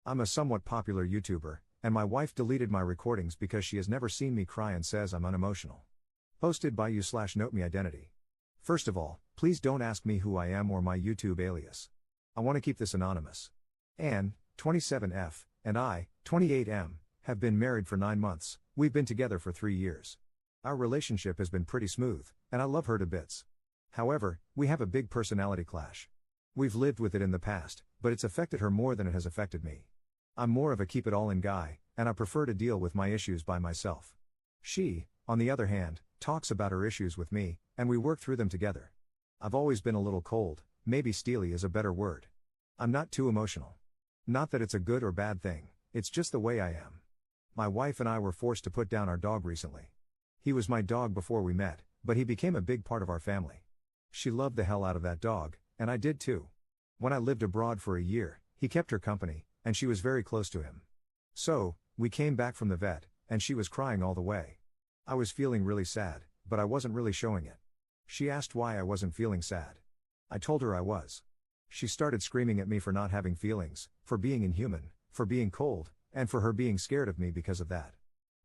I'm a somewhat popular YouTuber, and my wife deleted my recordings because she has never seen me cry and says I'm unemotional. Posted by you/note me identity. First of all, please don't ask me who I am or my YouTube alias. I want to keep this anonymous. Anne, 27F, and I, 28M, have been married for 9 months. We've been together for 3 years. Our relationship has been pretty smooth, and I love her to bits. However, we have a big personality clash. We've lived with it in the past, but it's affected her more than it has affected me. I'm more of a keep-it-all-in guy, and I prefer to deal with my issues by myself. She, on the other hand, talks about her issues with me, and we work through them together. I've always been a little cold, maybe steely is a better word. I'm not too emotional. Not that it's a good or bad thing, it's just the way I am. My wife and I were forced to put down our dog recently. He was my dog before we met, but he became a big part of our family. She loved the hell out of that dog, and I did too. When I lived abroad for a year, he kept her company, and she was very close to him. So, we came back from the vet, and she was crying all the way. I was feeling really sad, but I wasn't really showing it. She asked why I wasn't feeling sad. I told her I was. She started screaming at me for not having feelings, for being inhuman, for being cold, and for her being scared of me because of that.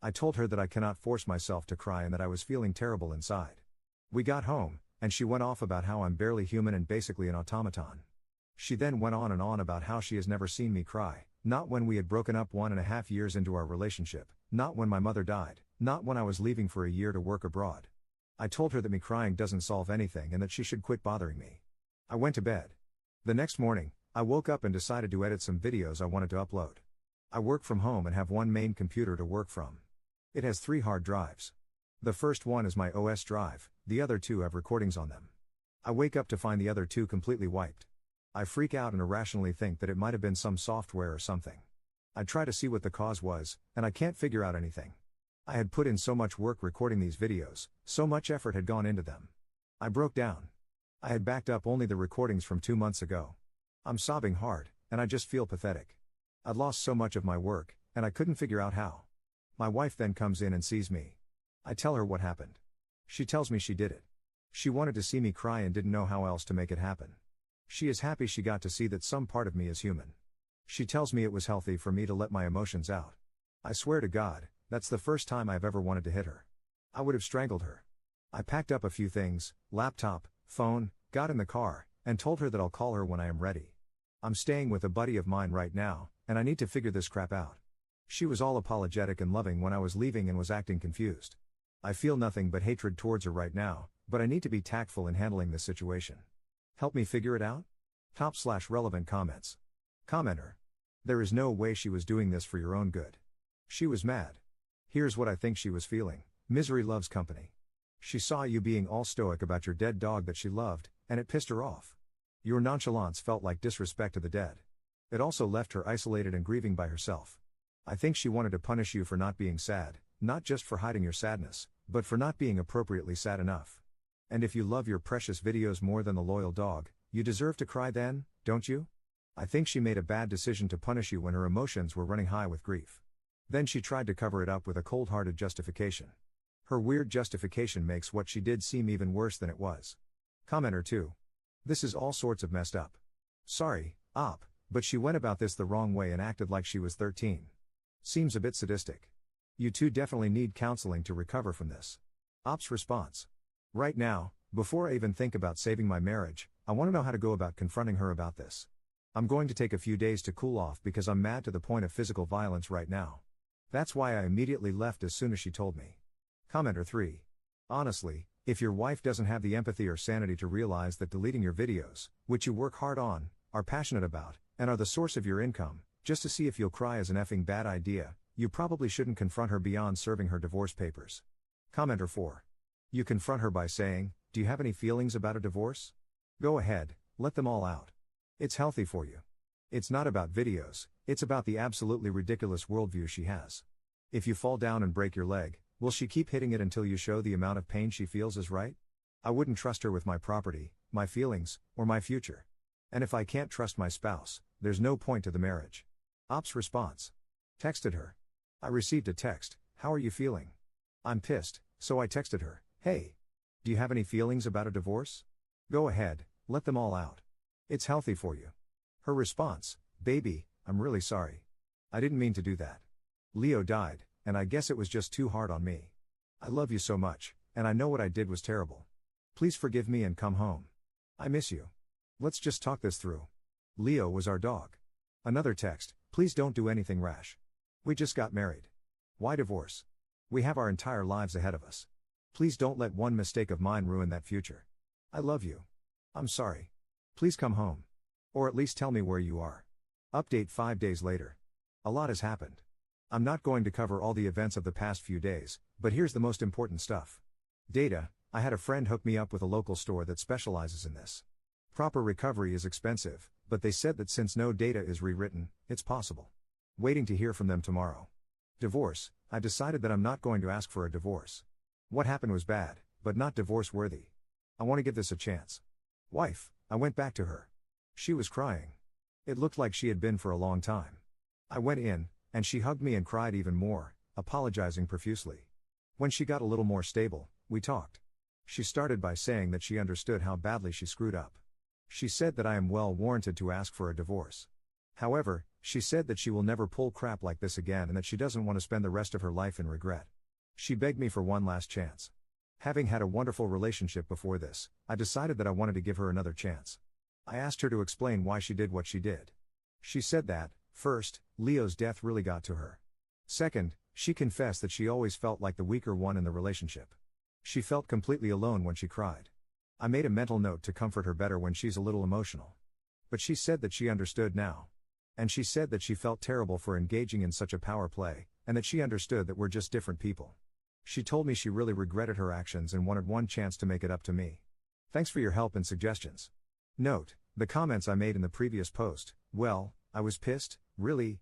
I told her that I cannot force myself to cry and that I was feeling terrible inside. We got home, and she went off about how I'm barely human and basically an automaton. She then went on and on about how she has never seen me cry, not when we had broken up 1.5 years into our relationship, not when my mother died, not when I was leaving for a year to work abroad. I told her that me crying doesn't solve anything and that she should quit bothering me. I went to bed. The next morning, I woke up and decided to edit some videos I wanted to upload. I work from home and have one main computer to work from. It has 3 hard drives. The first one is my OS drive, the other 2 have recordings on them. I wake up to find the other 2 completely wiped. I freak out and irrationally think that it might have been some software or something. I try to see what the cause was, and I can't figure out anything. I had put in so much work recording these videos, so much effort had gone into them. I broke down. I had backed up only the recordings from 2 months ago. I'm sobbing hard, and I just feel pathetic. I'd lost so much of my work, and I couldn't figure out how. My wife then comes in and sees me. I tell her what happened. She tells me she did it. She wanted to see me cry and didn't know how else to make it happen. She is happy she got to see that some part of me is human. She tells me it was healthy for me to let my emotions out. I swear to God, that's the first time I've ever wanted to hit her. I would have strangled her. I packed up a few things, laptop, phone, got in the car, and told her that I'll call her when I am ready. I'm staying with a buddy of mine right now, and I need to figure this crap out. She was all apologetic and loving when I was leaving and was acting confused. I feel nothing but hatred towards her right now, but I need to be tactful in handling this situation. Help me figure it out? Top/relevant comments. Commenter. There is no way she was doing this for your own good. She was mad. Here's what I think she was feeling. Misery loves company. She saw you being all stoic about your dead dog that she loved, and it pissed her off. Your nonchalance felt like disrespect to the dead. It also left her isolated and grieving by herself. I think she wanted to punish you for not being sad, not just for hiding your sadness, but for not being appropriately sad enough. And if you love your precious videos more than the loyal dog, you deserve to cry then, don't you? I think she made a bad decision to punish you when her emotions were running high with grief. Then she tried to cover it up with a cold-hearted justification. Her weird justification makes what she did seem even worse than it was. Commenter 2. This is all sorts of messed up. Sorry, op, but she went about this the wrong way and acted like she was 13. Seems a bit sadistic. You two definitely need counseling to recover from this. Op's response. Right now, before I even think about saving my marriage, I want to know how to go about confronting her about this. I'm going to take a few days to cool off because I'm mad to the point of physical violence right now. That's why I immediately left as soon as she told me. Commenter 3. Honestly, if your wife doesn't have the empathy or sanity to realize that deleting your videos, which you work hard on, are passionate about, and are the source of your income, just to see if you'll cry is an effing bad idea, you probably shouldn't confront her beyond serving her divorce papers. Commenter 4. You confront her by saying, do you have any feelings about a divorce? Go ahead, let them all out. It's healthy for you. It's not about videos, it's about the absolutely ridiculous worldview she has. If you fall down and break your leg, will she keep hitting it until you show the amount of pain she feels is right? I wouldn't trust her with my property, my feelings, or my future. And if I can't trust my spouse, there's no point to the marriage. Op's response. Texted her. I received a text, how are you feeling? I'm pissed, so I texted her, hey. Do you have any feelings about a divorce? Go ahead, let them all out. It's healthy for you. Her response, baby, I'm really sorry. I didn't mean to do that. Leo died, and I guess it was just too hard on me. I love you so much, and I know what I did was terrible. Please forgive me and come home. I miss you. Let's just talk this through. Leo was our dog. Another text, please don't do anything rash. We just got married. Why divorce? We have our entire lives ahead of us. Please don't let one mistake of mine ruin that future. I love you. I'm sorry. Please come home. Or at least tell me where you are. Update 5 days later. A lot has happened. I'm not going to cover all the events of the past few days, but here's the most important stuff. Data, I had a friend hook me up with a local store that specializes in this. Proper recovery is expensive, but they said that since no data is rewritten, it's possible. Waiting to hear from them tomorrow. Divorce, I decided that I'm not going to ask for a divorce. What happened was bad, but not divorce worthy. I want to give this a chance. Wife, I went back to her. She was crying. It looked like she had been for a long time. I went in, and she hugged me and cried even more, apologizing profusely. When she got a little more stable, we talked. She started by saying that she understood how badly she screwed up. She said that I am well warranted to ask for a divorce. However, she said that she will never pull crap like this again and that she doesn't want to spend the rest of her life in regret. She begged me for one last chance. Having had a wonderful relationship before this, I decided that I wanted to give her another chance. I asked her to explain why she did what she did. She said that, first, Leo's death really got to her. Second, she confessed that she always felt like the weaker one in the relationship. She felt completely alone when she cried. I made a mental note to comfort her better when she's a little emotional. But she said that she understood now. And she said that she felt terrible for engaging in such a power play, and that she understood that we're just different people. She told me she really regretted her actions and wanted one chance to make it up to me. Thanks for your help and suggestions. Note, the comments I made in the previous post, well, I was pissed, really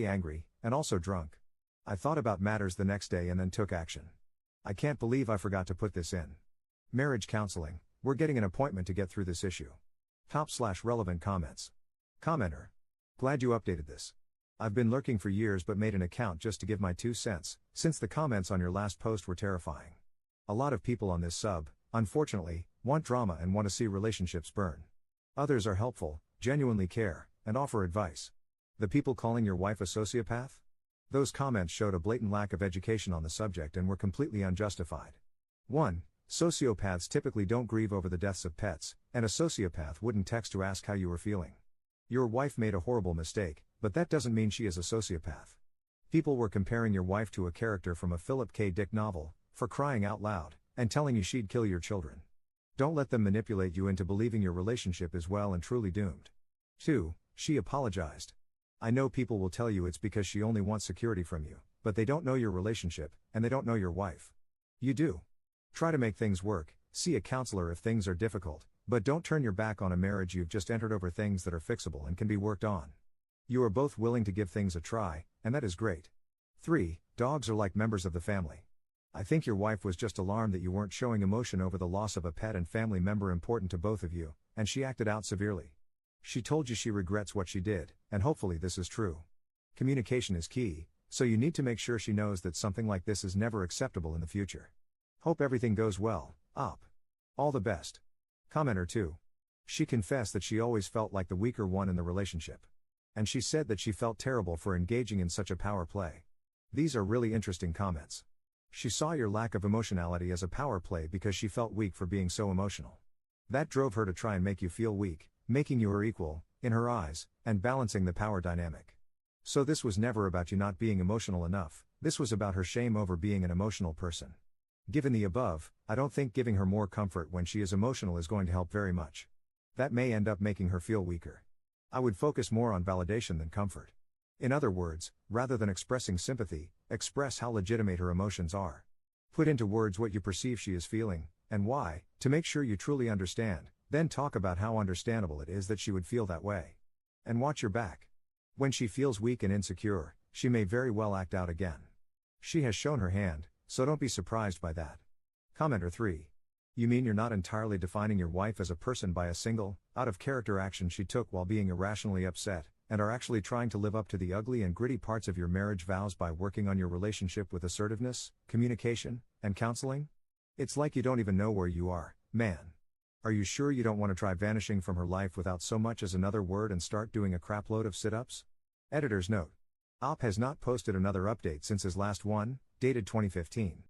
angry, and also drunk. I thought about matters the next day and then took action. I can't believe I forgot to put this in. Marriage counseling, we're getting an appointment to get through this issue. Top/relevant comments. Commenter. Glad you updated this. I've been lurking for years but made an account just to give my 2 cents, since the comments on your last post were terrifying. A lot of people on this sub, unfortunately, want drama and want to see relationships burn. Others are helpful, genuinely care, and offer advice. The people calling your wife a sociopath? Those comments showed a blatant lack of education on the subject and were completely unjustified. 1. Sociopaths typically don't grieve over the deaths of pets, and a sociopath wouldn't text to ask how you were feeling. Your wife made a horrible mistake, but that doesn't mean she is a sociopath. People were comparing your wife to a character from a Philip K. Dick novel, for crying out loud, and telling you she'd kill your children. Don't let them manipulate you into believing your relationship is well and truly doomed. 2. She apologized. I know people will tell you it's because she only wants security from you, but they don't know your relationship, and they don't know your wife. You do. Try to make things work, see a counselor if things are difficult, but don't turn your back on a marriage you've just entered over things that are fixable and can be worked on. You are both willing to give things a try, and that is great. 3. Dogs are like members of the family. I think your wife was just alarmed that you weren't showing emotion over the loss of a pet and family member important to both of you, and she acted out severely. She told you she regrets what she did, and hopefully this is true. Communication is key, so you need to make sure she knows that something like this is never acceptable in the future. Hope everything goes well, Op. All the best. Commenter 2. She confessed that she always felt like the weaker one in the relationship. And she said that she felt terrible for engaging in such a power play. These are really interesting comments. She saw your lack of emotionality as a power play because she felt weak for being so emotional. That drove her to try and make you feel weak, making you her equal, in her eyes, and balancing the power dynamic. So this was never about you not being emotional enough, this was about her shame over being an emotional person. Given the above, I don't think giving her more comfort when she is emotional is going to help very much. That may end up making her feel weaker. I would focus more on validation than comfort. In other words, rather than expressing sympathy, express how legitimate her emotions are. Put into words what you perceive she is feeling, and why, to make sure you truly understand, then talk about how understandable it is that she would feel that way. And watch your back. When she feels weak and insecure, she may very well act out again. She has shown her hand, so don't be surprised by that. Commenter 3. You mean you're not entirely defining your wife as a person by a single, out-of-character action she took while being irrationally upset, and are actually trying to live up to the ugly and gritty parts of your marriage vows by working on your relationship with assertiveness, communication, and counseling? It's like you don't even know where you are, man. Are you sure you don't want to try vanishing from her life without so much as another word and start doing a crapload of sit-ups? Editor's note. Op has not posted another update since his last one, dated 2015.